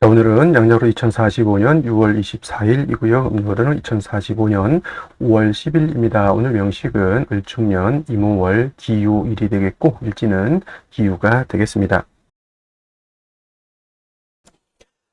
자, 오늘은 양력으로 2045년 6월 24일이고요. 음력으로는 2045년 5월 10일입니다. 오늘 명식은 을축년 이모월 기유일이 되겠고, 일지는 기유가 되겠습니다.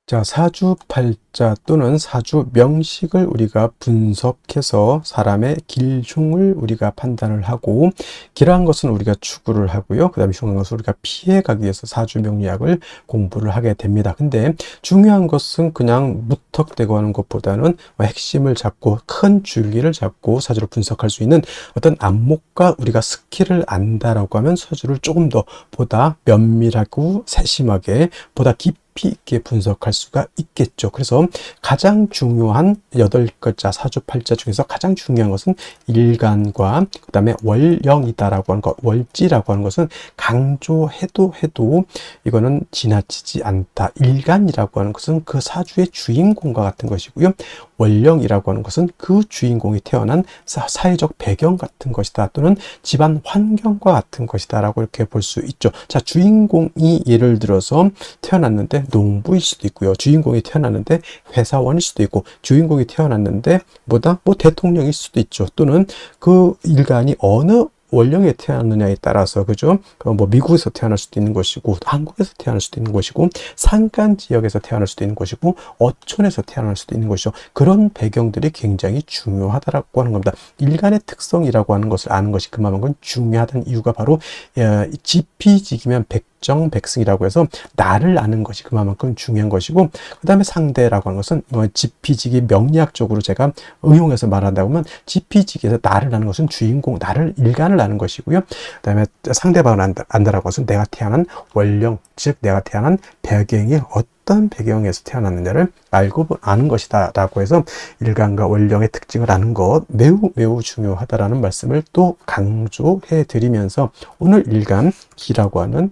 자, 사주팔자 또는 사주명식을 우리가 분석해서 사람의 길흉을 우리가 판단을 하고, 길한 것은 우리가 추구를 하고요. 그 다음에 흉한 것은 우리가 피해가기 위해서 사주명리학을 공부를 하게 됩니다. 근데 중요한 것은 그냥 무턱대고 하는 것보다는 핵심을 잡고 큰 줄기를 잡고 사주를 분석할 수 있는 어떤 안목과 우리가 스킬을 안다라고 하면 사주를 조금 더 보다 면밀하고 세심하게 보다 깊이 있게 분석할 수가 있겠죠. 그래서 가장 중요한 8글자 사주팔자 중에서 가장 중요한 것은 일간과 그 다음에 월령이다라고 하는 것, 월지라고 하는 것은 강조해도 이거는 지나치지 않다. 일간이라고 하는 것은 그 사주의 주인공과 같은 것이고요. 월령이라고 하는 것은 그 주인공이 태어난 사회적 배경 같은 것이다, 또는 집안 환경과 같은 것이다 라고 이렇게 볼 수 있죠. 자, 주인공이 예를 들어서 태어났는데 농부일 수도 있고요. 주인공이 태어났는데 회사원일 수도 있고, 주인공이 태어났는데 뭐 대통령일 수도 있죠. 또는 그 일간이 어느 원령에 태어났느냐에 따라서, 그죠? 뭐 미국에서 태어날 수도 있는 것이고, 한국에서 태어날 수도 있는 것이고, 산간 지역에서 태어날 수도 있는 것이고, 어촌에서 태어날 수도 있는 것이죠. 그런 배경들이 굉장히 중요하다라고 하는 겁니다. 일간의 특성이라고 하는 것을 아는 것이 그만큼 중요하다는 이유가 바로 지피지기면 백정백승이라고 해서 나를 아는 것이 그만큼 중요한 것이고, 그 다음에 상대라고 하는 것은 지피지기 명리학적으로 제가 응용해서 말한다고 하면, 지피지기에서 나를 아는 것은 주인공, 나를 일간을 아는 것이고요. 그 다음에 상대방을 안다라고 것은 내가 태어난 원령, 즉 내가 태어난 배경이 어떤 배경에서 태어났느냐를 알고 아는 것이다 라고 해서 일간과 원령의 특징을 아는 것 매우 중요하다라는 말씀을 또 강조해 드리면서, 오늘 일간 기라고 하는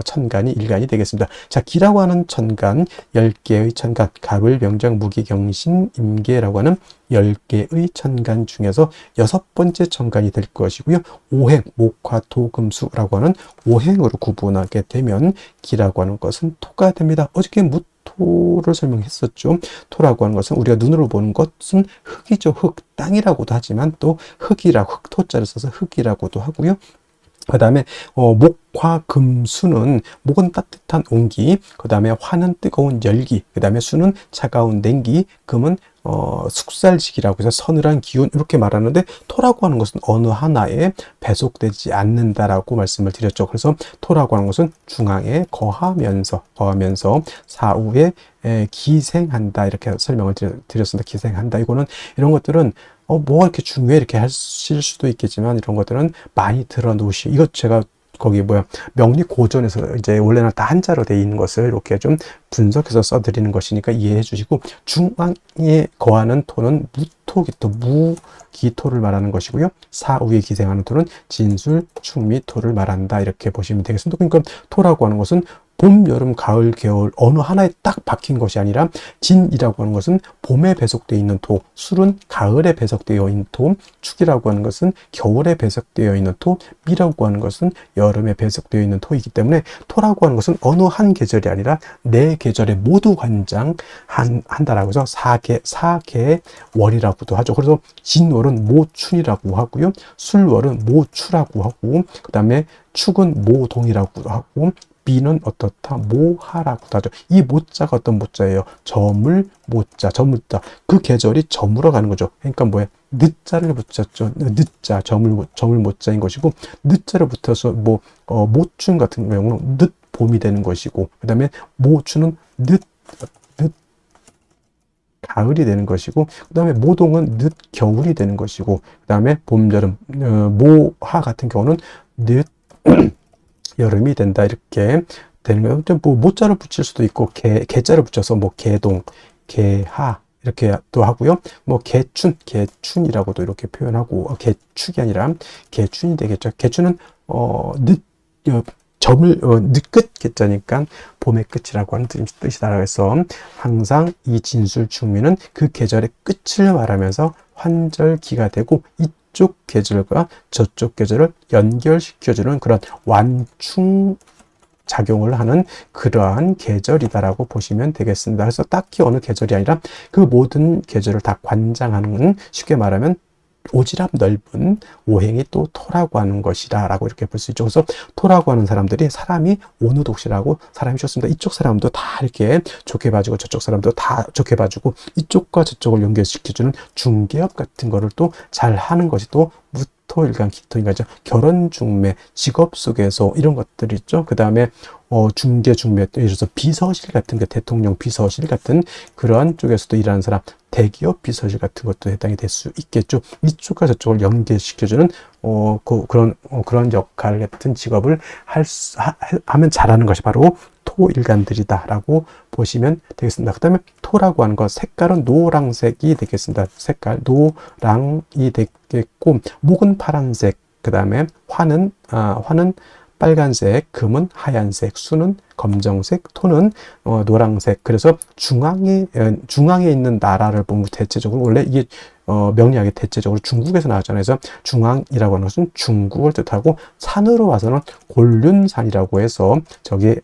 천간이 일간이 되겠습니다. 자, 기라고 하는 천간, 10개의 천간, 갑을, 병장, 무기, 경신, 임계라고 하는 10개의 천간 중에서 6번째 천간이 될 것이고요. 오행, 목화, 토, 금, 수라고 하는 오행으로 구분하게 되면 기라고 하는 것은 토가 됩니다. 어저께 무토를 설명했었죠. 토라고 하는 것은 우리가 눈으로 보는 것은 흙이죠. 흙, 땅이라고도 하지만 또 흙이라고, 흙토자를 써서 흙이라고도 하고요. 그 다음에 목화 금수는, 목은 따뜻한 온기, 그 다음에 화는 뜨거운 열기, 그 다음에 수는 차가운 냉기, 금은 숙살지기라고 해서 서늘한 기운, 이렇게 말하는데, 토라고 하는 것은 어느 하나에 배속되지 않는다라고 말씀을 드렸죠. 그래서 토라고 하는 것은 중앙에 거하면서 사후에 기생한다, 이렇게 설명을 드렸습니다. 기생한다. 이런 것들은 뭐가 이렇게 중요해 이렇게 하실 수도 있겠지만, 이런 것들은 많이 들어놓으시, 이것 제가 거기 명리 고전에서 이제 원래는 다 한자로 되어 있는 것을 이렇게 좀 분석해서 써드리는 것이니까 이해해 주시고, 중앙에 거하는 토는 무토기토, 무기토를 말하는 것이고요. 사후에 기생하는 토는 진술, 충미토를 말한다, 이렇게 보시면 되겠습니다. 그러니까 토라고 하는 것은 봄, 여름, 가을, 겨울 어느 하나에 딱 박힌 것이 아니라, 진이라고 하는 것은 봄에 배속되어 있는 토, 술은 가을에 배속되어 있는 토, 축이라고 하는 것은 겨울에 배속되어 있는 토, 미라고 하는 것은 여름에 배속되어 있는 토이기 때문에, 토라고 하는 것은 어느 한 계절이 아니라 네 계절에 모두 관장한다라고 해서 사계월이라고도 하죠. 그래서 진월은 모춘이라고 하고요. 술월은 모추라고 하고, 그 다음에 축은 모동이라고 하고, 미는 어떻다? 모하라고도 하죠. 이 모자가 어떤 모자예요? 저물 모자, 저물자. 그 계절이 저물어 가는 거죠. 그러니까 뭐야? 늦자를 붙였죠. 늦자, 저물 모자인 것이고, 늦자를 붙여서 모춘 같은 경우는 늦 봄이 되는 것이고, 그 다음에 모추는 늦 가을이 되는 것이고, 그 다음에 모동은 늦 겨울이 되는 것이고, 그 다음에 봄, 여름, 모하 같은 경우는 늦 여름이 된다, 이렇게 되는 거예요. 모자를 붙일 수도 있고, 개자를 붙여서 개동, 개하 이렇게 또 하고요. 개춘이라고도 이렇게 표현하고, 개축이 아니라 개춘이 되겠죠. 개춘은 늦끝 개자니까 봄의 끝이라고 하는 뜻이다. 그래서 항상 이 진술 충미는 그 계절의 끝을 말하면서 환절기가 되고, 이쪽 계절과 저쪽 계절을 연결시켜주는 그런 완충 작용을 하는 그러한 계절이다라고 보시면 되겠습니다. 그래서 딱히 어느 계절이 아니라 그 모든 계절을 다 관장하는, 쉽게 말하면 오지랖 넓은 오행이 또 토라고 하는 것이다 라고 이렇게 볼 수 있죠. 그래서 토라고 하는 사람들이 사람이 어느 독시라고 사람이 좋습니다. 이쪽 사람도 다 이렇게 좋게 봐주고 저쪽 사람도 다 좋게 봐주고 이쪽과 저쪽을 연결시켜주는 중개업 같은 거를 또 잘 하는 것이 또 무토일간 기토인간이죠. 결혼 중매, 직업 속에서 이런 것들이 있죠. 그 다음에 중개 중매, 예를 들어서 비서실 같은 게, 대통령 비서실 같은 그런 쪽에서도 일하는 사람, 대기업 비서실 같은 것도 해당이 될 수 있겠죠. 이쪽과 저쪽을 연계시켜주는 그런 역할 같은 직업을 하면 잘하는 것이 바로 토일간들이다라고 보시면 되겠습니다. 그 다음에 토라고 하는 것, 색깔은 노란색이 되겠습니다. 색깔 노랑이 되겠고, 목은 파란색, 그 다음에 화는 빨간색, 금은 하얀색, 수는 검정색, 토는 노란색. 그래서 중앙에 있는 나라를 보면 대체적으로 원래 이게 명리학의 대체적으로 중국에서 나왔잖아요. 그래서 중앙이라고 하는 것은 중국을 뜻하고, 산으로 와서는 곤륜산이라고 해서 저기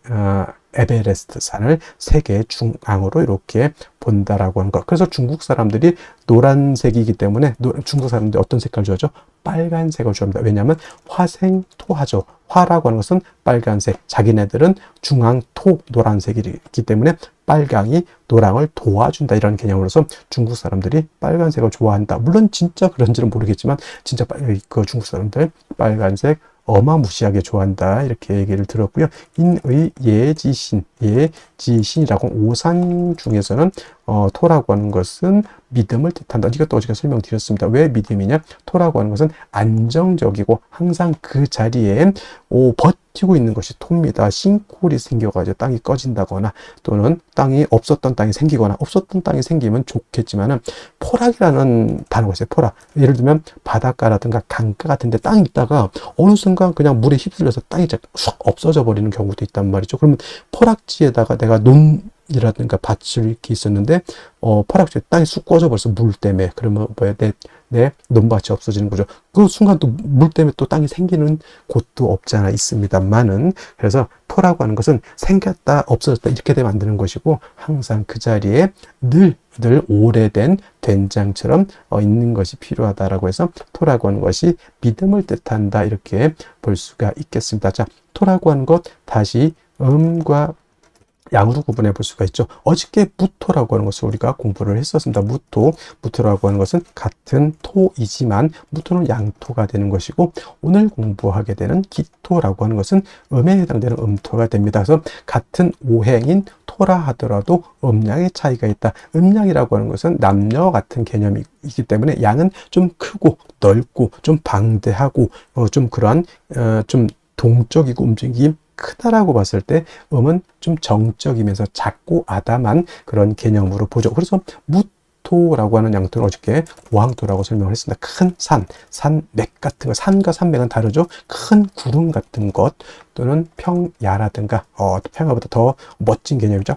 에베레스트 산을 세계 중앙으로 이렇게 본다라고 하는 것. 그래서 중국 사람들이 노란색이기 때문에 중국 사람들이 어떤 색깔을 좋아하죠? 빨간색을 좋아합니다. 왜냐하면 화생토하죠. 화라고 하는 것은 빨간색, 자기네들은 중앙토 노란색이기 때문에 빨강이 노랑을 도와준다, 이런 개념으로서 중국 사람들이 빨간색을 좋아한다. 물론 진짜 그런지는 모르겠지만 진짜 그 중국 사람들 빨간색 어마무시하게 좋아한다, 이렇게 얘기를 들었고요. 인의 예지신이라고, 오산 중에서는 토라고 하는 것은 믿음을 뜻한다. 이것도 어제가 설명드렸습니다. 왜 믿음이냐? 토라고 하는 것은 안정적이고 항상 그 자리에 버티고 있는 것이 토입니다. 싱크홀이 생겨가지고 땅이 꺼진다거나, 또는 없었던 땅이 생기거나, 없었던 땅이 생기면 좋겠지만은, 포락이라는 단어가 있어요. 포락. 예를 들면 바닷가라든가 강가 같은 데 땅이 있다가 어느 순간 그냥 물에 휩쓸려서 땅이 쑥 없어져 버리는 경우도 있단 말이죠. 그러면 포락지에다가 내가 이라든가 밭을 이렇게 있었는데 포락지에 땅이 쑥 꺼져 버려서 물 때문에, 그러면 뭐야, 내 논밭이 없어지는 거죠. 그 순간 또 물 때문에 또 땅이 생기는 곳도 없지 않아 있습니다만은, 그래서 토라고 하는 것은 생겼다 없어졌다 이렇게 되면 안 되는 것이고, 항상 그 자리에 늘 오래된 된장처럼 있는 것이 필요하다라고 해서 토라고 하는 것이 믿음을 뜻한다, 이렇게 볼 수가 있겠습니다. 자, 토라고 하는 것 다시 음과 양으로 구분해 볼 수가 있죠. 어저께 무토라고 하는 것을 우리가 공부를 했었습니다. 무토라고 하는 것은 같은 토이지만 무토는 양토가 되는 것이고, 오늘 공부하게 되는 기토라고 하는 것은 음에 해당되는 음토가 됩니다. 그래서 같은 오행인 토라 하더라도 음양의 차이가 있다. 음양이라고 하는 것은 남녀 같은 개념이기 때문에 양은 좀 크고 넓고 좀 방대하고 좀 그러한 좀 동적이고 움직임 크다라고 봤을 때, 음은 좀 정적이면서 작고 아담한 그런 개념으로 보죠. 그래서 무토라고 하는 양토는 어저께 고항토라고 설명을 했습니다. 큰 산맥 같은 거, 산과 산맥은 다르죠. 큰 구름 같은 것, 또는 평야라든가 평야보다 더 멋진 개념이죠.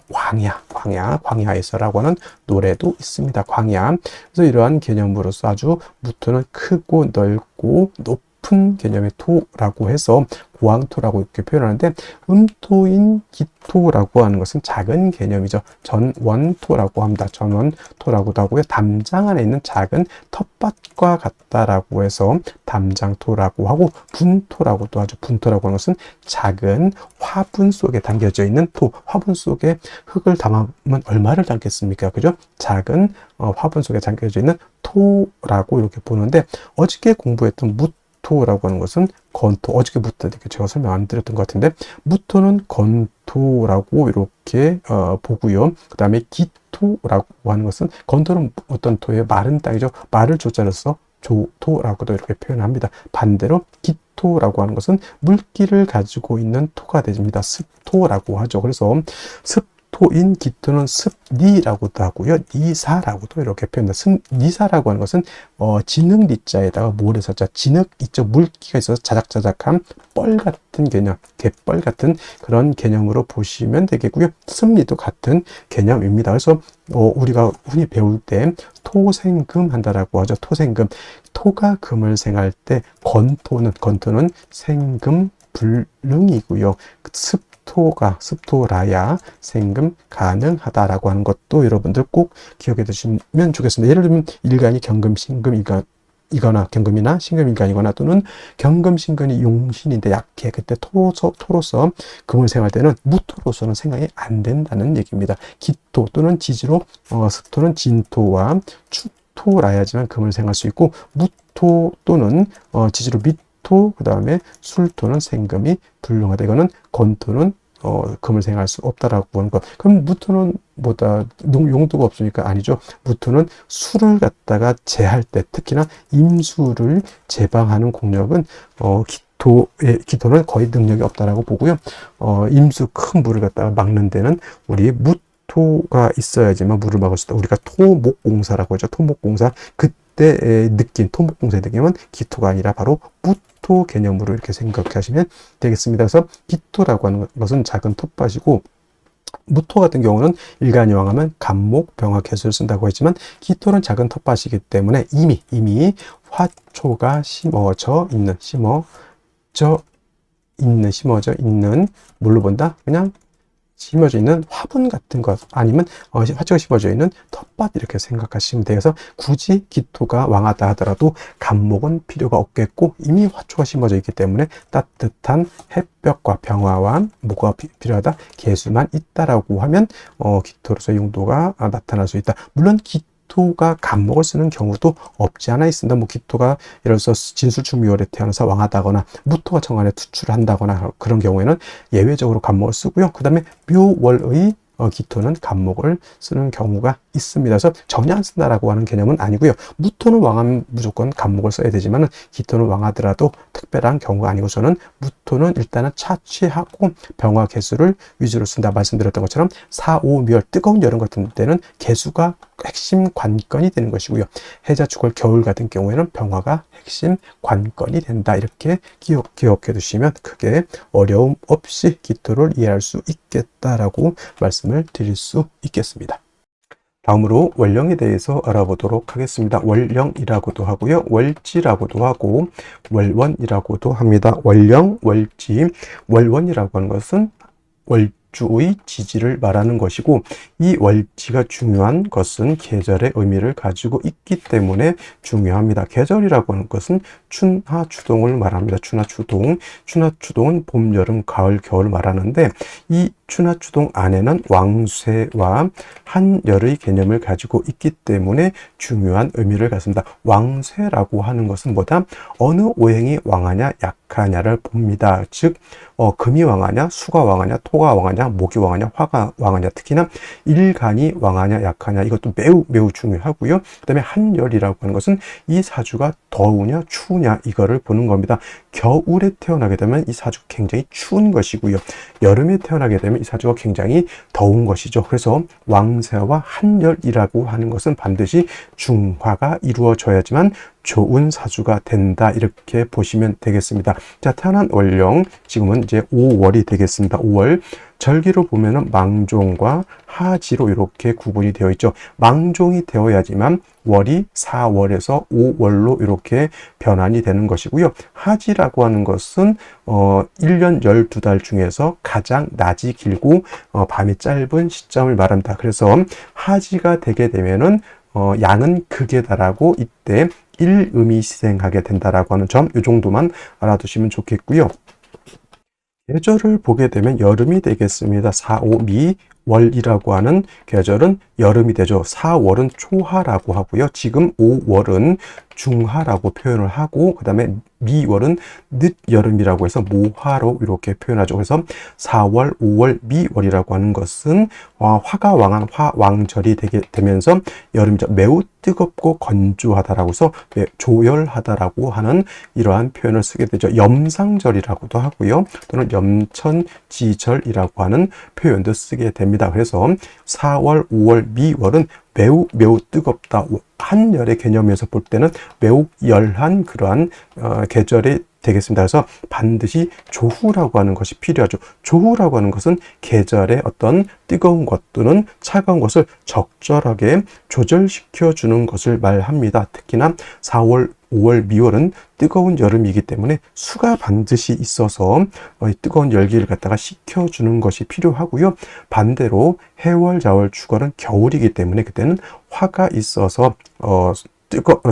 광야에서라고 하는 노래도 있습니다. 광야. 그래서 이러한 개념으로서 아주 무토는 크고 넓고 높은 개념의 토라고 해서 고항토라고 이렇게 표현하는데, 음토인 기토라고 하는 것은 작은 개념이죠. 전원토라고 합니다. 전원토라고도 하고요. 담장 안에 있는 작은 텃밭과 같다라고 해서 담장토라고 하고, 분토라고도 하죠. 분토라고 하는 것은 작은 화분 속에 담겨져 있는 토. 화분 속에 흙을 담으면 얼마를 담겠습니까? 그죠? 작은 화분 속에 담겨져 있는 토라고 이렇게 보는데, 어저께 공부했던 무토라고 하는 것은 건토, 어저께부터 제가 설명 안 드렸던 것 같은데, 무토는 건토라고 이렇게 보고요. 그 다음에 기토라고 하는 것은, 건토는 어떤 토예요? 마른 땅이죠. 말을 조자로 써 조토라고도 이렇게 표현합니다. 반대로 기토라고 하는 것은 물기를 가지고 있는 토가 됩니다. 습토라고 하죠. 그래서 토인 기토는 습니라고도 하고요. 니사라고도 이렇게 표현합니다. 니사라고 하는 것은 진흙 니자에다가 모래사자, 진흙 있죠. 물기가 있어서 자작자작한 뻘 같은 개념, 갯벌 같은 그런 개념으로 보시면 되겠고요. 습니도 같은 개념입니다. 그래서 우리가 흔히 배울 때 토생금 한다라고 하죠. 토생금. 토가 금을 생할 때 건토는 생금 불능이고요. 습토라야 생금 가능하다라고 하는 것도 여러분들 꼭 기억해 두시면 좋겠습니다. 예를 들면 일간이 경금, 신금, 이거나 경금이나 신금인간이거나 또는 경금, 신금이 용신인데 약해. 그때 토로서 금을 생할 때는 무토로서는 생각이 안 된다는 얘기입니다. 기토 또는 지지로 습토는 진토와 축토라야지만 금을 생할 수 있고 무토 또는 지지로 미토 그 다음에 술토는 생금이 불능하다. 이거는 건토는 금을 생할 수 없다라고 하는 것. 그럼 무토는 뭐다 용도가 없으니까 아니죠. 무토는 술을 갖다가 제할 때 특히나 임수를 제방하는 공력은 기토는 거의 능력이 없다라고 보고요. 임수 큰 물을 갖다가 막는 데는 우리 무토가 있어야지만 물을 막을 수 있다. 우리가 토목공사라고 하죠. 토목공사 그때 느낀 토목공사의 느낌은 기토가 아니라 바로 무토 개념으로 이렇게 생각하시면 되겠습니다. 그래서 기토라고 하는 것은 작은 텃밭이고 무토 같은 경우는 일간이왕하면 간목, 병화, 개수를 쓴다고 했지만 기토는 작은 텃밭이기 때문에 이미 화초가 심어져 있는 뭘로 본다? 그냥 심어져 있는 화분 같은 것 아니면 화초가 심어져 있는 텃밭 이렇게 생각하시면 돼요. 그래서 굳이 기토가 왕하다 하더라도 간목은 필요가 없겠고 이미 화초가 심어져 있기 때문에 따뜻한 햇볕과 병화와 뭐가 필요하다? 개수만 있다라고 하면 기토로서의 용도가 나타날 수 있다. 물론 기토가 간목을 쓰는 경우도 없지 않아 있습니다. 뭐 기토가 예를 들어서 진술충묘월에 태어나서 왕하다거나 무토가 정관에 투출을 한다거나 그런 경우에는 예외적으로 간목을 쓰고요. 그 다음에 묘월의 기토는 간목을 쓰는 경우가 있습니다. 그래서 전혀 안 쓴다라고 하는 개념은 아니고요. 무토는 왕하면 무조건 간목을 써야 되지만 기토는 왕하더라도 특별한 경우가 아니고 저는 무토는 일단은 차치하고 병화 개수를 위주로 쓴다 말씀드렸던 것처럼 4, 5, 묘월 뜨거운 여름 같은 때는 개수가 핵심 관건이 되는 것이고요. 해자 축월 겨울 같은 경우에는 병화가 핵심 관건이 된다. 이렇게 기억해 두시면 크게 어려움 없이 기토를 이해할 수 있겠다라고 말씀을 드릴 수 있겠습니다. 다음으로 월령에 대해서 알아보도록 하겠습니다. 월령이라고도 하고요. 월지라고도 하고 월원이라고도 합니다. 월령, 월지, 월원이라고 하는 것은 월주의 지지를 말하는 것이고 이 월지가 중요한 것은 계절의 의미를 가지고 있기 때문에 중요합니다. 계절이라고 하는 것은 춘하추동을 말합니다. 춘하추동은 봄, 여름, 가을, 겨울 말하는데 이 춘하추동 안에는 왕쇠와 한열의 개념을 가지고 있기 때문에 중요한 의미를 갖습니다. 왕쇠라고 하는 것은 뭐다? 어느 오행이 왕하냐 약하냐를 봅니다. 즉 금이 왕하냐 수가 왕하냐 토가 왕하냐 목이 왕하냐 화가 왕하냐 특히나 일간이 왕하냐 약하냐 이것도 매우 중요하고요. 그 다음에 한열이라고 하는 것은 이 사주가 더우냐 추우냐 이거를 보는 겁니다. 겨울에 태어나게 되면 이 사주가 굉장히 추운 것이고요. 여름에 태어나게 되면 이 사주가 굉장히 더운 것이죠. 그래서 왕세와 한열이라고 하는 것은 반드시 중화가 이루어져야지만 좋은 사주가 된다 이렇게 보시면 되겠습니다. 자, 태어난 월령 지금은 이제 5월이 되겠습니다. 5월 절기로 보면은 망종과 하지로 이렇게 구분이 되어 있죠. 망종이 되어야지만 월이 4월에서 5월로 이렇게 변환이 되는 것이고요. 하지라고 하는 것은 1년 12달 중에서 가장 낮이 길고 밤이 짧은 시점을 말합니다. 그래서 하지가 되게 되면은 양은 극에 달하고 이때 일음이 시생하게 된다라고 하는 점 이 정도만 알아두시면 좋겠고요. 계절을 보게 되면 여름이 되겠습니다. 4, 5, 미월이라고 하는 계절은 여름이 되죠. 4월은 초하라고 하고요. 지금 5월은 중하라고 표현을 하고 그 다음에 미월은 늦여름이라고 해서 모하로 이렇게 표현하죠. 그래서 4월, 5월, 미월이라고 하는 것은 화가 왕한 화왕절이 되면서 여름이죠. 매우 뜨겁고 건조하다라고 해서 조열하다라고 하는 이러한 표현을 쓰게 되죠. 염상절이라고도 하고요. 또는 염천지절이라고 하는 표현도 쓰게 됩니다. 그래서 4월, 5월, 미월은 매우 뜨겁다. 한열의 개념에서 볼 때는 매우 열한 그러한 계절의 되겠습니다. 그래서 반드시 조후라고 하는 것이 필요하죠. 조후라고 하는 것은 계절의 어떤 뜨거운 것 또는 차가운 것을 적절하게 조절시켜 주는 것을 말합니다. 특히나 4월, 5월, 미월은 뜨거운 여름이기 때문에 수가 반드시 있어서 뜨거운 열기를 갖다가 식혀주는 것이 필요하고요. 반대로 해월, 자월, 축월은 겨울이기 때문에 그때는 화가 있어서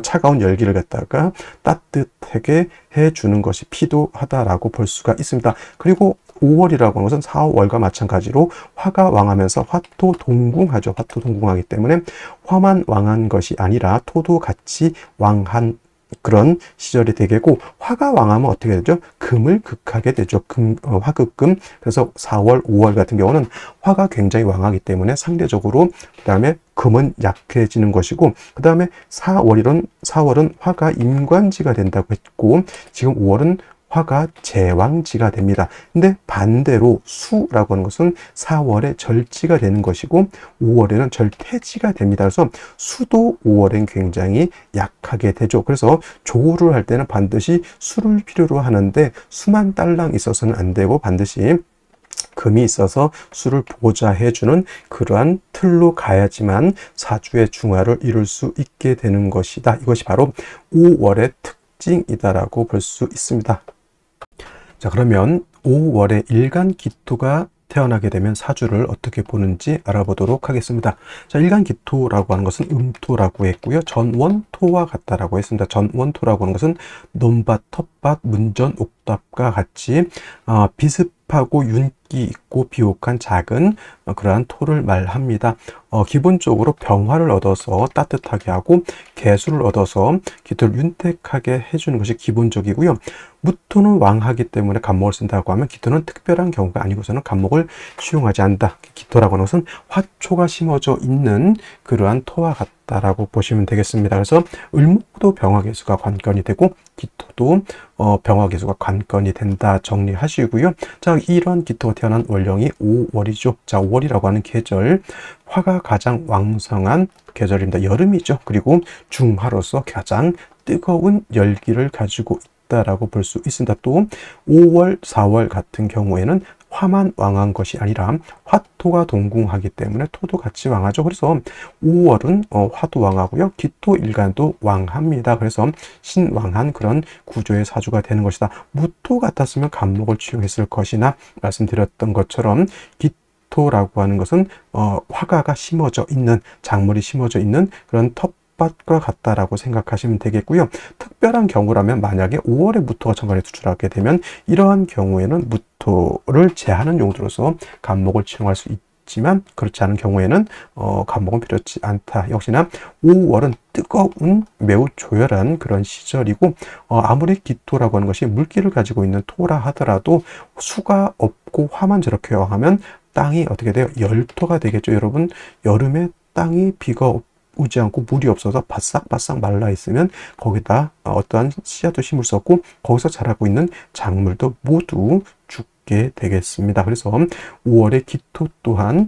차가운 열기를 갖다가 따뜻하게 해주는 것이 필요하다라고 볼 수가 있습니다. 그리고 5월이라고 하는 것은 4, 5월과 마찬가지로 화가 왕하면서 화토 동궁하죠. 화토 동궁하기 때문에 화만 왕한 것이 아니라 토도 같이 왕한 그런 시절이 되겠고, 화가 왕하면 어떻게 되죠? 금을 극하게 되죠. 화극금. 그래서 4월, 5월 같은 경우는 화가 굉장히 왕하기 때문에 상대적으로 그 다음에 금은 약해지는 것이고, 그 다음에 4월은 화가 임관지가 된다고 했고, 지금 5월은 화가 제왕지가 됩니다. 근데 반대로 수라고 하는 것은 4월에 절지가 되는 것이고 5월에는 절퇴지가 됩니다. 그래서 수도 5월엔 굉장히 약하게 되죠. 그래서 조우를 할 때는 반드시 수를 필요로 하는데 수만 딸랑 있어서는 안 되고 반드시 금이 있어서 수를 보좌해주는 그러한 틀로 가야지만 사주의 중화를 이룰 수 있게 되는 것이다. 이것이 바로 5월의 특징이다라고 볼 수 있습니다. 자, 그러면 5월에 일간 기토가 태어나게 되면 사주를 어떻게 보는지 알아보도록 하겠습니다. 자, 일간 기토라고 하는 것은 음토라고 했고요. 전원토와 같다라고 했습니다. 전원토라고 하는 것은 논밭, 텃밭, 문전, 옥탑과 같이 비습하고 윤기 있고 비옥한 작은 그러한 토를 말합니다. 기본적으로 병화를 얻어서 따뜻하게 하고 개수를 얻어서 기토를 윤택하게 해주는 것이 기본적이고요. 무토는 왕하기 때문에 간목을 쓴다고 하면 기토는 특별한 경우가 아니고서는 간목을 수용하지 않는다. 기토라고 하는 것은 화초가 심어져 있는 그러한 토와 같다라고 보시면 되겠습니다. 그래서 을목도 병화개수가 관건이 되고 기토도 병화개수가 관건이 된다 정리하시고요. 자, 이런 기토가 태어난 월령이 5월이죠. 자, 5월이라고 하는 계절, 화가 가장 왕성한 계절입니다. 여름이죠. 그리고 중화로서 가장 뜨거운 열기를 가지고 있다라고 볼 수 있습니다. 또 5월, 4월 같은 경우에는 화만 왕한 것이 아니라 화토가 동궁하기 때문에 토도 같이 왕하죠. 그래서 5월은 화도 왕하고요. 기토 일간도 왕합니다. 그래서 신왕한 그런 구조의 사주가 되는 것이다. 무토 같았으면 간목을 취용했을 것이나 말씀드렸던 것처럼 기토라고 하는 것은 화가가 심어져 있는, 작물이 심어져 있는 그런 텃밭과 같다라고 생각하시면 되겠고요. 특별한 경우라면 만약에 5월에 무토가 천간에 투출하게 되면 이러한 경우에는 무토를 제하는 용도로서 간목을 취용할 수 있지만 그렇지 않은 경우에는 간목은 필요치 않다. 역시나 5월은 뜨거운 매우 조열한 그런 시절이고 아무리 기토라고 하는 것이 물기를 가지고 있는 토라 하더라도 수가 없고 화만 저렇게 왕하면 땅이 어떻게 돼요? 열토가 되겠죠. 여러분, 여름에 땅이 비가 오지 않고 물이 없어서 바싹바싹 말라 있으면 거기다 어떠한 씨앗도 심을 수 없고 거기서 자라고 있는 작물도 모두 죽게 되겠습니다. 그래서 5월에 기토 또한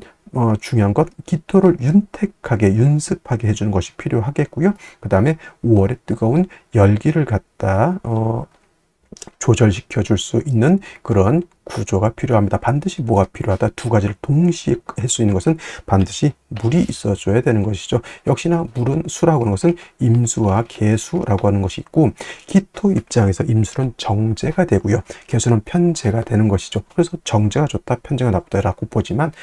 중요한 것, 기토를 윤택하게 윤습하게 해주는 것이 필요하겠고요. 그 다음에 5월에 뜨거운 열기를 갖다 조절시켜 줄 수 있는 그런 구조가 필요합니다. 반드시 뭐가 필요하다? 두 가지를 동시에 할 수 있는 것은 반드시 물이 있어줘야 되는 것이죠. 역시나 물은 수라고 하는 것은 임수와 개수라고 하는 것이 있고 기토 입장에서 임수는 정제가 되고요. 개수는 편제가 되는 것이죠. 그래서 정제가 좋다, 편제가 나쁘다라고 보지만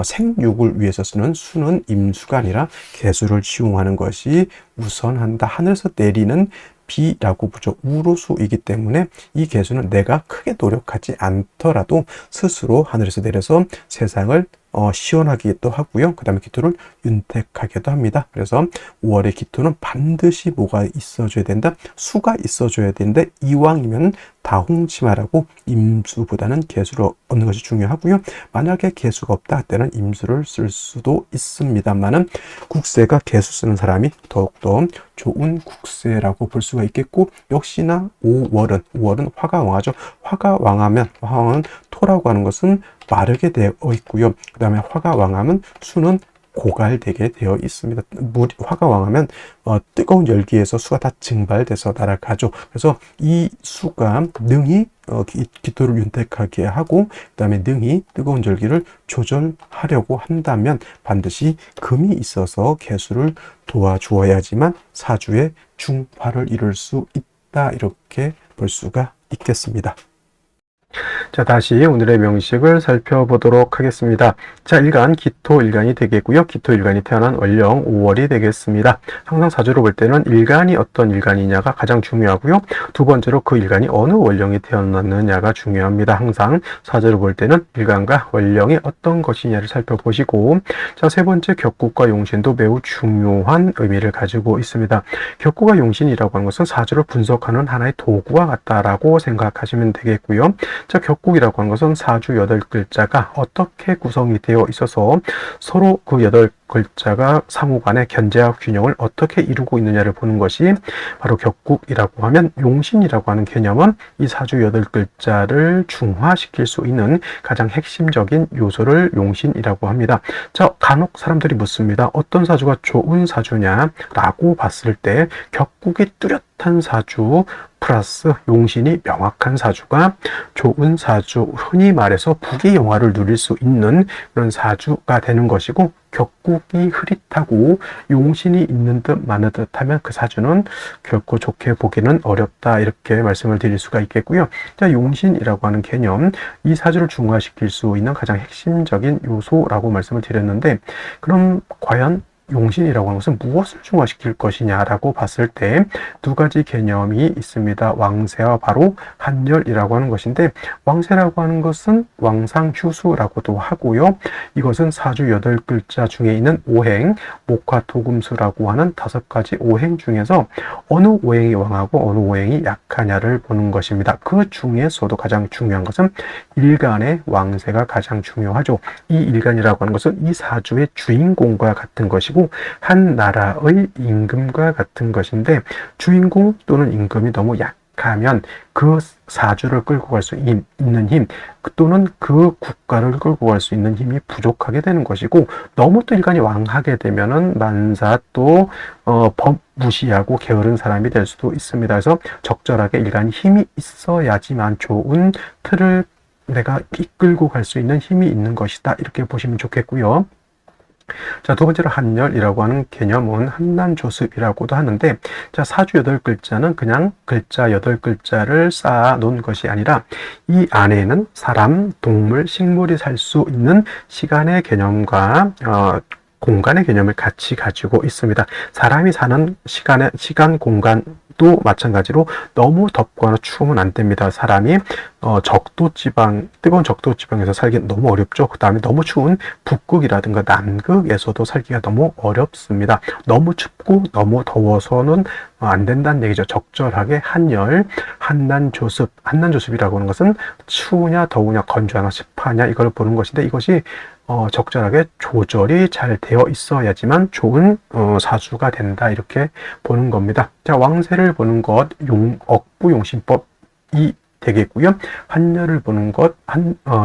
생육을 위해서 쓰는 수는 임수가 아니라 개수를 시용하는 것이 우선한다. 하늘에서 내리는 비라고 보죠. 우로수이기 때문에 이 개수는 내가 크게 노력하지 않더라도 스스로 하늘에서 내려서 세상을 시원하기도 하고요. 그 다음에 기토를 윤택하기도 합니다. 그래서 5월의 기토는 반드시 뭐가 있어줘야 된다? 수가 있어줘야 되는데 이왕이면 다홍치마라고 임수보다는 개수를 얻는 것이 중요하고요. 만약에 개수가 없다 때는 임수를 쓸 수도 있습니다만은 국세가 개수 쓰는 사람이 더욱더 좋은 국세라고 볼 수가 있겠고 역시나 5월은 화가 왕하죠. 화가 왕하면 화왕은 토라고 하는 것은 마르게 되어 있고요. 그 다음에 화가 왕하면 수는 고갈되게 되어 있습니다. 화가 왕하면 뜨거운 열기에서 수가 다 증발돼서 날아가죠. 그래서 이 수가 능히 기토를 윤택하게 하고 그다음에 능히 뜨거운 열기를 조절하려고 한다면 반드시 금이 있어서 개수를 도와주어야지만 사주의 중화를 이룰 수 있다, 이렇게 볼 수가 있겠습니다. 자, 다시 오늘의 명식을 살펴보도록 하겠습니다. 자, 일간, 기토 일간이 되겠고요. 기토 일간이 태어난 월령 5월이 되겠습니다. 항상 사주로 볼 때는 일간이 어떤 일간이냐가 가장 중요하고요. 두 번째로 그 일간이 어느 월령이 태어났느냐가 중요합니다. 항상 사주로 볼 때는 일간과 월령이 어떤 것이냐를 살펴보시고, 자, 세 번째 격국과 용신도 매우 중요한 의미를 가지고 있습니다. 격국과 용신이라고 하는 것은 사주를 분석하는 하나의 도구와 같다라고 생각하시면 되겠고요. 자, 격국이라고 하는 것은 사주 8글자가 어떻게 구성이 되어 있어서 서로 그 8글자가 상호 간의 견제와 균형을 어떻게 이루고 있느냐를 보는 것이 바로 격국이라고 하면, 용신이라고 하는 개념은 이 사주 8글자를 중화시킬 수 있는 가장 핵심적인 요소를 용신이라고 합니다. 자, 간혹 사람들이 묻습니다. 어떤 사주가 좋은 사주냐라고 봤을 때 격국이 뚜렷한 사주 플러스 용신이 명확한 사주가 좋은 사주, 흔히 말해서 부귀영화를 누릴 수 있는 그런 사주가 되는 것이고, 격국이 흐릿하고 용신이 있는 듯 마는 듯 하면 그 사주는 결코 좋게 보기는 어렵다, 이렇게 말씀을 드릴 수가 있겠고요. 자, 용신이라고 하는 개념, 이 사주를 중화시킬 수 있는 가장 핵심적인 요소라고 말씀을 드렸는데, 그럼 과연 용신이라고 하는 것은 무엇을 중화시킬 것이냐라고 봤을 때 두 가지 개념이 있습니다. 왕세와 바로 한열이라고 하는 것인데, 왕세라고 하는 것은 왕상휴수라고도 하고요. 이것은 사주 8글자 중에 있는 오행, 목화토금수라고 하는 5가지 오행 중에서 어느 오행이 왕하고 어느 오행이 약하냐를 보는 것입니다. 그 중에서도 가장 중요한 것은 일간의 왕세가 가장 중요하죠. 이 일간이라고 하는 것은 이 사주의 주인공과 같은 것이고 한 나라의 임금과 같은 것인데, 주인공 또는 임금이 너무 약하면 그 사주를 끌고 갈 수 있는 힘 또는 그 국가를 끌고 갈 수 있는 힘이 부족하게 되는 것이고, 너무 또 일간이 왕하게 되면은 만사 또 법 무시하고 게으른 사람이 될 수도 있습니다. 그래서 적절하게 일간이 힘이 있어야지만 좋은 틀을 내가 이끌고 갈 수 있는 힘이 있는 것이다, 이렇게 보시면 좋겠고요. 자, 두 번째로 한열이라고 하는 개념은 한난조습이라고도 하는데, 자, 사주 8글자는 그냥 글자 8글자를 쌓아 놓은 것이 아니라 이 안에는 사람, 동물, 식물이 살 수 있는 시간의 개념과 공간의 개념을 같이 가지고 있습니다. 사람이 사는 시간, 공간도 마찬가지로 너무 덥거나 추우면 안 됩니다. 사람이 뜨거운 적도지방에서 살기 너무 어렵죠. 그 다음에 너무 추운 북극이라든가 남극에서도 살기가 너무 어렵습니다. 너무 춥고 너무 더워서는 안 된다는 얘기죠. 적절하게 한난조습이라고 하는 것은 추우냐 더우냐 건조하냐 습하냐 이걸 보는 것인데, 이것이 적절하게 조절이 잘 되어 있어야지만 좋은 사주가 된다, 이렇게 보는 겁니다. 자, 왕세를 보는 것 억부용신법이 되겠고요. 한열을 보는 것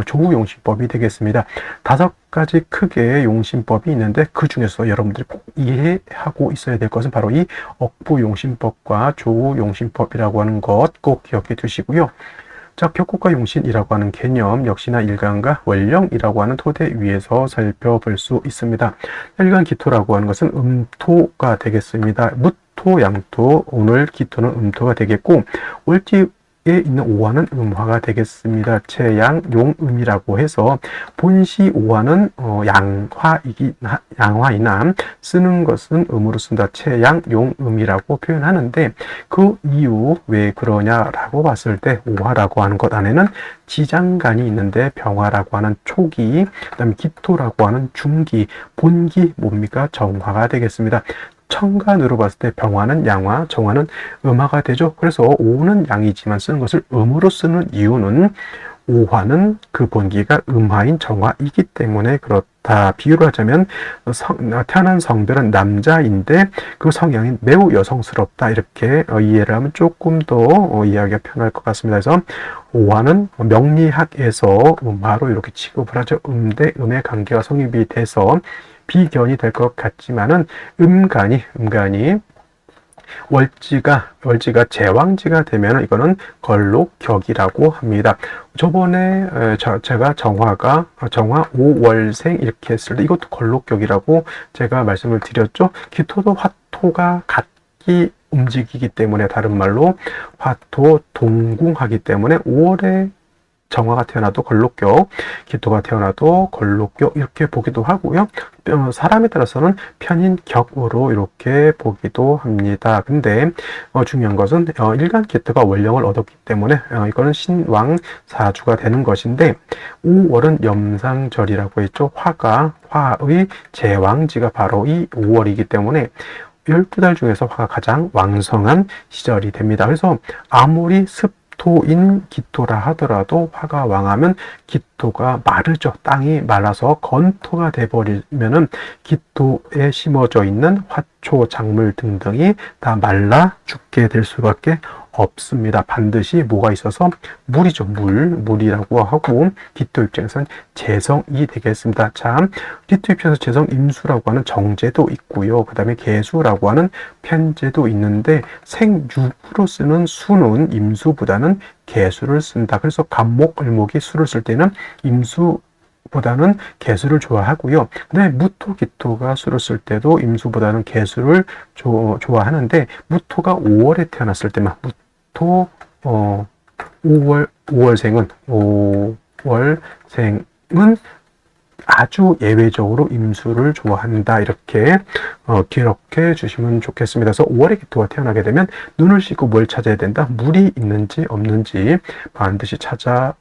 조우용신법이 되겠습니다. 5가지 크게 용신법이 있는데, 그 중에서 여러분들이 꼭 이해하고 있어야 될 것은 바로 이 억부용신법과 조우용신법이라고 하는 것 꼭 기억해 두시고요. 자, 격국과 용신이라고 하는 개념 역시나 일간과 월령이라고 하는 토대 위에서 살펴볼 수 있습니다. 일간 기토라고 하는 것은 음토가 되겠습니다. 무토, 양토, 오늘 기토는 음토가 되겠고, 월지에 있는 오화는 음화가 되겠습니다. 채양, 용, 음이라고 해서 본시 오화는 양화이나 쓰는 것은 음으로 쓴다. 채양, 용, 음이라고 표현하는데, 그 이유 왜 그러냐라고 봤을 때 오화라고 하는 것 안에는 지장간이 있는데 병화라고 하는 초기, 그 다음에 기토라고 하는 중기, 본기 뭡니까? 정화가 되겠습니다. 천간으로 봤을 때 병화는 양화, 정화는 음화가 되죠. 그래서 오는 양이지만 쓰는 것을 음으로 쓰는 이유는 오화는 그 본기가 음화인 정화이기 때문에 그렇다. 비유를 하자면 태어난 성별은 남자인데 그 성향이 매우 여성스럽다, 이렇게 이해를 하면 조금 더 이해하기가 편할 것 같습니다. 그래서 오화는 명리학에서 음화로 이렇게 취급을 하죠. 대 음의 관계가 성립이 돼서 비견이 될 것 같지만은 음간이 월지가 제왕지가 되면 이거는 걸록격이라고 합니다. 저번에 제가 정화 5월생 이렇게 했을 때 이것도 걸록격이라고 제가 말씀을 드렸죠. 기토도 화토가 같이 움직이기 때문에, 다른 말로 화토 동궁하기 때문에 5월에 정화가 태어나도 걸록격, 기토가 태어나도 걸록격 이렇게 보기도 하고요. 사람에 따라서는 편인격으로 이렇게 보기도 합니다. 근데 중요한 것은 일간 기토가 원령을 얻었기 때문에 이거는 신왕 사주가 되는 것인데, 5월은 염상절이라고 했죠. 화의 제왕지가 바로 이 5월이기 때문에 12달 중에서 화가 가장 왕성한 시절이 됩니다. 그래서 아무리 토인 기토라 하더라도 화가 왕하면 기토가 마르죠. 땅이 말라서 건토가 돼버리면은 기토에 심어져 있는 화초, 작물 등등이 다 말라 죽게 될 수밖에 없습니다. 반드시 뭐가 있어서 물이죠. 물이라고 하고, 기토 입장에서는 재성이 되겠습니다. 자, 기토 입장에서 재성 임수라고 하는 정제도 있고요. 그 다음에 계수라고 하는 편제도 있는데, 생육으로 쓰는 수는 임수보다는 계수를 쓴다. 그래서 갑목, 을목이 수를 쓸 때는 임수보다는 계수를 좋아하고요. 그다음에 무토, 기토가 수를 쓸 때도 임수보다는 계수를 좋아하는데, 무토가 5월에 태어났을 때만, 무토 5월생은 아주 예외적으로 임수를 좋아한다. 이렇게 기록해 주시면 좋겠습니다. 그래서 5월에 기토가 태어나게 되면 눈을 씻고 뭘 찾아야 된다? 물이 있는지 없는지 반드시 찾아봐야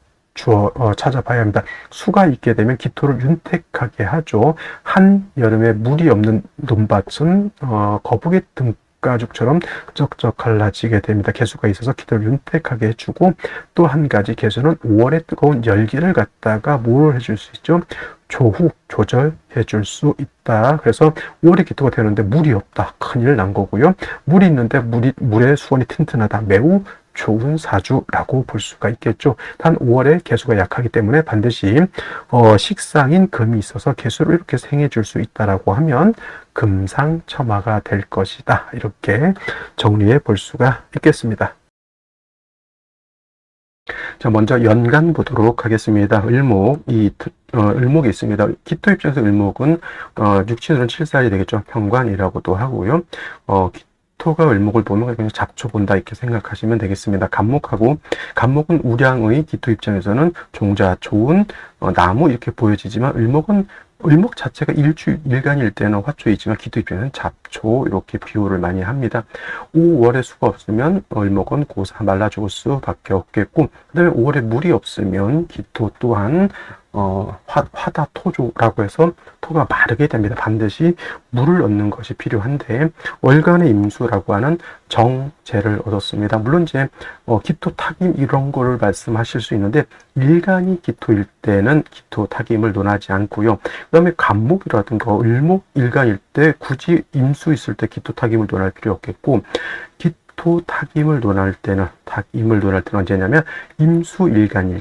합니다. 수가 있게 되면 기토를 윤택하게 하죠. 한여름에 물이 없는 논밭은 거북이 등가죽처럼 쩍쩍 갈라지게 됩니다. 개수가 있어서 기토를 윤택하게 해주고, 또 한 가지 개수는 5월의 뜨거운 열기를 갖다가 뭘 해줄 수 있죠? 조절해 줄 수 있다. 그래서 5월에 기토가 되는데 물이 없다. 큰일 난 거고요. 물이 있는데 물의 수온이 튼튼하다. 매우 좋은 사주라고 볼 수가 있겠죠. 단 5월에 개수가 약하기 때문에 반드시 식상인 금이 있어서 개수를 이렇게 생해 줄 수 있다라고 하면 금상첨화가 될 것이다. 이렇게 정리해 볼 수가 있겠습니다. 자, 먼저 연간 보도록 하겠습니다. 을목이 있습니다. 기토 입장에서 을목은 육친으로는 7살이 되겠죠. 평관이라고도 하고요. 기토가 을목을 보면 그냥 잡초 본다 이렇게 생각하시면 되겠습니다. 간목은 우량의 기토 입장에서는 종자 좋은 나무 이렇게 보여지지만, 을목 자체가 일간일 때는 화초이지만 기토 입장에서는 잡초 이렇게 비유를 많이 합니다. 5월에 수가 없으면 을목은 고사 말라 죽을 수밖에 없겠고, 그 다음에 5월에 물이 없으면 기토 또한 화다 토조라고 해서 토가 마르게 됩니다. 반드시 물을 얻는 것이 필요한데, 월간의 임수라고 하는 정제를 얻었습니다. 물론 이제 기토 타김 이런 거를 말씀하실 수 있는데, 일간이 기토일 때는 기토 타김을 논하지 않고요. 그 다음에 간목이라든가 을목 일간일 때 굳이 임수 있을 때 기토 타김을 논할 필요 없겠고, 기토 타김을 논할 때는 언제냐면 임수일간일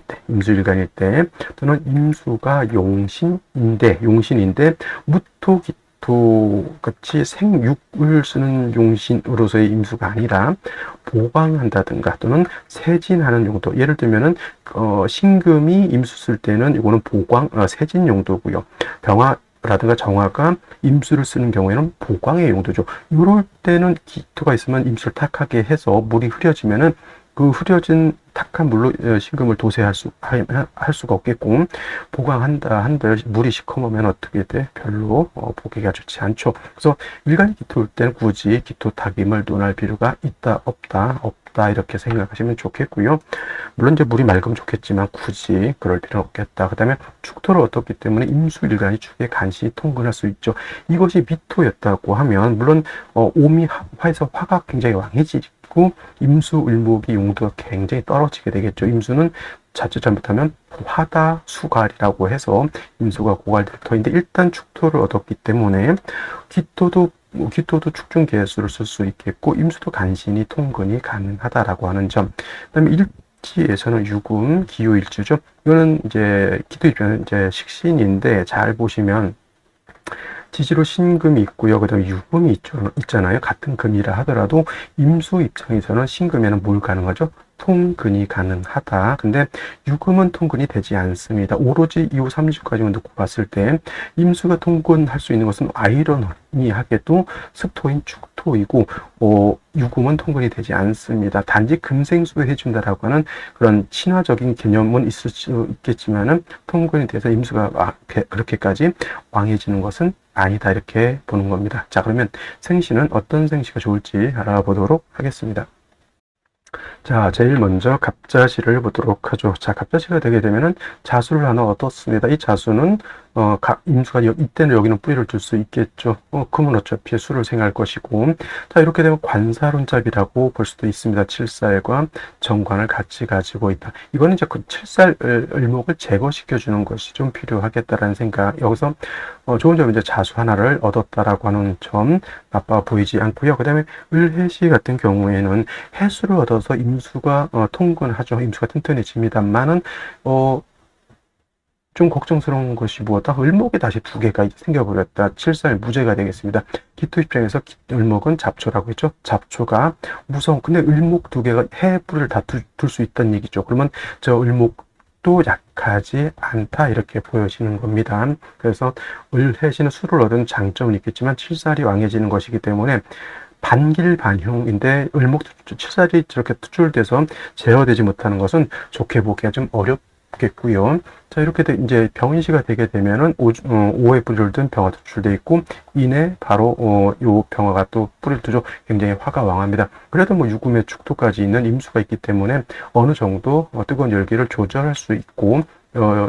때 또는 임수가 용신인데 무토 기토 같이 생육을 쓰는 용신으로서의 임수가 아니라 보강한다든가 또는 세진하는 용도, 예를 들면은 신금이 임수 쓸 때는 이거는 세진 용도고요. 병화라든가 정화가 임수를 쓰는 경우에는 보광의 용도죠. 이럴 때는 기토가 있으면 임수를 탁하게 해서 물이 흐려지면은 그 흐려진 탁한 물로 신금을 도세할 수가 없겠고, 보강한다 한들 물이 시커매면 어떻게 돼? 별로 보기가 좋지 않죠. 그래서 일간이 기토일 때는 굳이 기토 타김을 논할 필요가 있다 없다 이렇게 생각하시면 좋겠고요. 물론 이제 물이 맑으면 좋겠지만 굳이 그럴 필요는 없겠다. 그 다음에 축토를 얻었기 때문에 임수일간이 축에 간신히 통근할 수 있죠. 이것이 미토였다고 하면 물론 오미화에서 화가 굉장히 왕해지고 임수, 을목이 용도가 굉장히 떨어지게 되겠죠. 임수는 자칫 잘못하면 화다 수갈이라고 해서 임수가 고갈될 터인데, 일단 축토를 얻었기 때문에 기토도 축중 계수를 쓸 수 있겠고, 임수도 간신히 통근이 가능하다라고 하는 점. 그다음에 일지에서는 유금 기요일주죠. 이거는 이제 기토 입장에서 이제 식신인데, 잘 보시면 지지로 신금이 있고요. 그 다음에 유금이 있잖아요. 같은 금이라 하더라도 임수 입장에서는 신금에는 뭘 가능하죠? 통근이 가능하다. 근데 유금은 통근이 되지 않습니다. 오로지 이후 3주까지만 놓고 봤을 때 임수가 통근할 수 있는 것은 아이러니하게도 습토인 축토이고 유금은 통근이 되지 않습니다. 단지 금생수에 해준다라고 하는 그런 친화적인 개념은 있을 수 있겠지만은 통근이 돼서 임수가 그렇게까지 왕해지는 것은 아니다, 이렇게 보는 겁니다. 자, 그러면 생시는 어떤 생시가 좋을지 알아보도록 하겠습니다. 자, 제일 먼저 갑자시를 보도록 하죠. 자, 갑자시가 되게 되면은 자수를 하나 얻었습니다. 이 자수는 임수가 이때는 여기는 뿌리를 둘 수 있겠죠. 금은 어차피 수를 생할 것이고, 자, 이렇게 되면 관사론잡이라고 볼 수도 있습니다. 칠살과 정관을 같이 가지고 있다. 이거는 이제 그 칠살 을목을 제거시켜 주는 것이 좀 필요하겠다라는 생각. 여기서 좋은 점은 이제 자수 하나를 얻었다라고 하는 점 나빠 보이지 않고요. 그 다음에 을해시 같은 경우에는 해수를 얻어서 임수가 통근하죠. 임수가 튼튼해집니다만은 좀 걱정스러운 것이 무엇다? 을목에 다시 두 개가 생겨버렸다. 칠살 무죄가 되겠습니다. 기토 입장에서 을목은 잡초라고 했죠. 잡초가 무서운. 근데 을목 두 개가 해 뿌리를 다 둘 수 있다는 얘기죠. 그러면 저 을목도 약하지 않다, 이렇게 보여지는 겁니다. 그래서 을해시는 수를 얻은 장점은 있겠지만 칠살이 왕해지는 것이기 때문에 반길반흉인데 을목 칠살이 저렇게 투출돼서 제어되지 못하는 것은 좋게 보기가 좀 어렵겠고요. 자, 이렇게 이제 병인시가 되게 되면은 오에 뿌리를 든 병화 투출돼 있고 인에 바로 요 병화가 또 뿌리를 두죠. 굉장히 화가 왕합니다. 그래도 뭐 유금의 축토까지 있는 임수가 있기 때문에 어느 정도 뜨거운 열기를 조절할 수 있고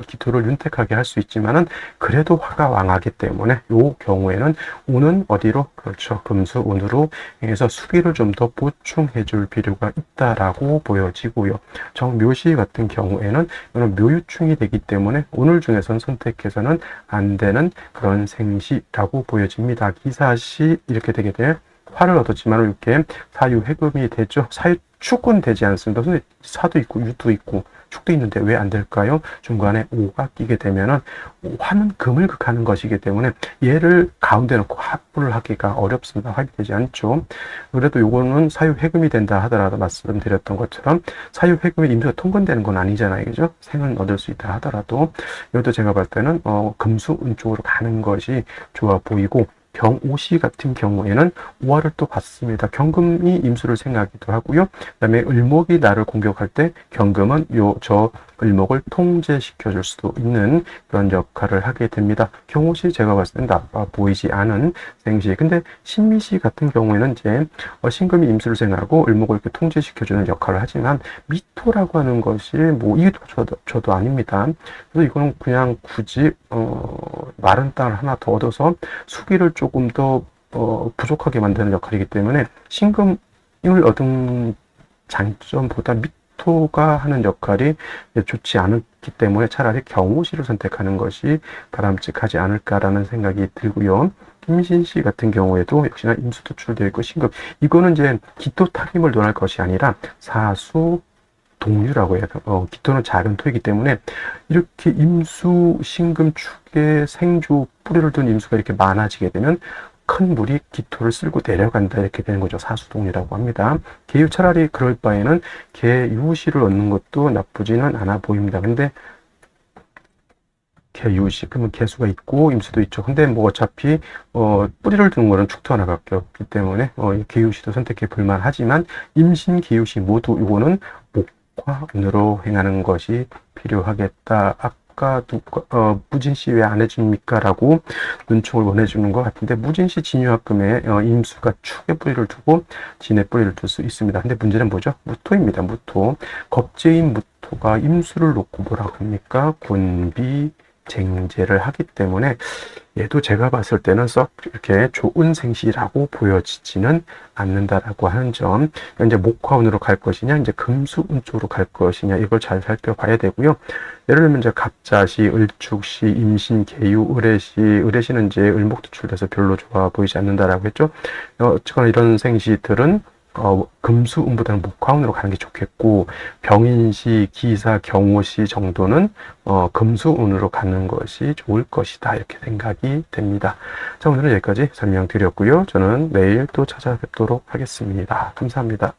기토를 윤택하게 할 수 있지만은 그래도 화가 왕하기 때문에 요 경우에는 운은 어디로? 그렇죠. 금수 운으로 해서 수기를 좀 더 보충해 줄 필요가 있다라고 보여지고요. 정묘시 같은 경우에는 이거는 묘유충이 되기 때문에 오늘 중에선 선택해서는 안 되는 그런 생시라고 보여집니다. 기사시 이렇게 되게 돼 화를 얻었지만 이렇게 사유 해금이 되죠. 사유 축은 되지 않습니다. 근데 사도 있고 유도 있고 축도 있는데 왜 안 될까요? 중간에 오가 끼게 되면은 화는 금을 극하는 것이기 때문에 얘를 가운데 놓고 합을 하기가 어렵습니다. 합이 되지 않죠. 그래도 요거는 사유 해금이 된다 하더라도 말씀드렸던 것처럼 사유 해금이 임수가 통근되는 건 아니잖아요. 그죠? 생은 얻을 수 있다 하더라도 이것도 제가 볼 때는 금수운 쪽으로 가는 것이 좋아 보이고, 경오시 같은 경우에는 오화를 또 받습니다. 경금이 임수를 생하기도 하고요. 그 다음에 을목이 나를 공격할 때 경금은 저 을목을 통제시켜 줄 수도 있는 그런 역할을 하게 됩니다. 경오시 제가 봤을 땐 나빠 보이지 않은 생시. 근데 신미시 같은 경우에는 이제 신금이 임수를 생하고 을목을 이렇게 통제시켜 주는 역할을 하지만 미토라고 하는 것이 뭐 이게 저도 아닙니다. 그래서 이거는 그냥 굳이 마른 땅을 하나 더 얻어서 수기를 조금 더 부족하게 만드는 역할이기 때문에 신금을 얻은 장점보다 미토가 하는 역할이 좋지 않기 때문에 차라리 경오시를 선택하는 것이 바람직하지 않을까라는 생각이 들고요. 김신시 같은 경우에도 역시나 임수 도출되어 있고 신금, 이거는 이제 기토 타임을 논할 것이 아니라 사수 동류라고 해요. 기토는 작은 토이기 때문에 이렇게 임수, 신금 축에 생조 뿌리를 둔 임수가 이렇게 많아지게 되면 큰 물이 기토를 쓸고 내려간다, 이렇게 되는 거죠. 사수동이라고 합니다. 개유 차라리 그럴 바에는 개유시를 얻는 것도 나쁘지는 않아 보입니다. 근데 개유시 그러면 개수가 있고 임수도 있죠. 근데 뭐 어차피 뿌리를 두는 거는 축토 하나밖에 없기 때문에 개유시도 선택해 볼만 하지만 임신 개유시 모두 이거는 목화운으로 행하는 것이 필요하겠다. 아까 무진시 왜 안 해줍니까? 라고 눈총을 원해주는 것 같은데, 무진시 진유합금에 임수가 축에 뿌리를 두고 진에 뿌리를 둘 수 있습니다. 근데 문제는 뭐죠? 무토입니다. 무토. 겁재인 무토가 임수를 놓고 뭐라고 합니까? 군비 쟁제를 하기 때문에 얘도 제가 봤을 때는 썩 이렇게 좋은 생시라고 보여지지는 않는다라고 하는 점. 이제 목화운으로 갈 것이냐, 이제 금수운 쪽으로 갈 것이냐, 이걸 잘 살펴봐야 되고요. 예를 들면 이제 갑자시, 을축시, 임신, 개유, 을해시, 을해시는 이제 을목 도출돼서 별로 좋아 보이지 않는다라고 했죠. 어쨌거나 이런 생시들은 금수운보다는 목화운으로 가는 게 좋겠고, 병인시, 기사, 경호시 정도는 금수운으로 가는 것이 좋을 것이다, 이렇게 생각이 됩니다. 자, 오늘은 여기까지 설명드렸고요. 저는 내일 또 찾아뵙도록 하겠습니다. 감사합니다.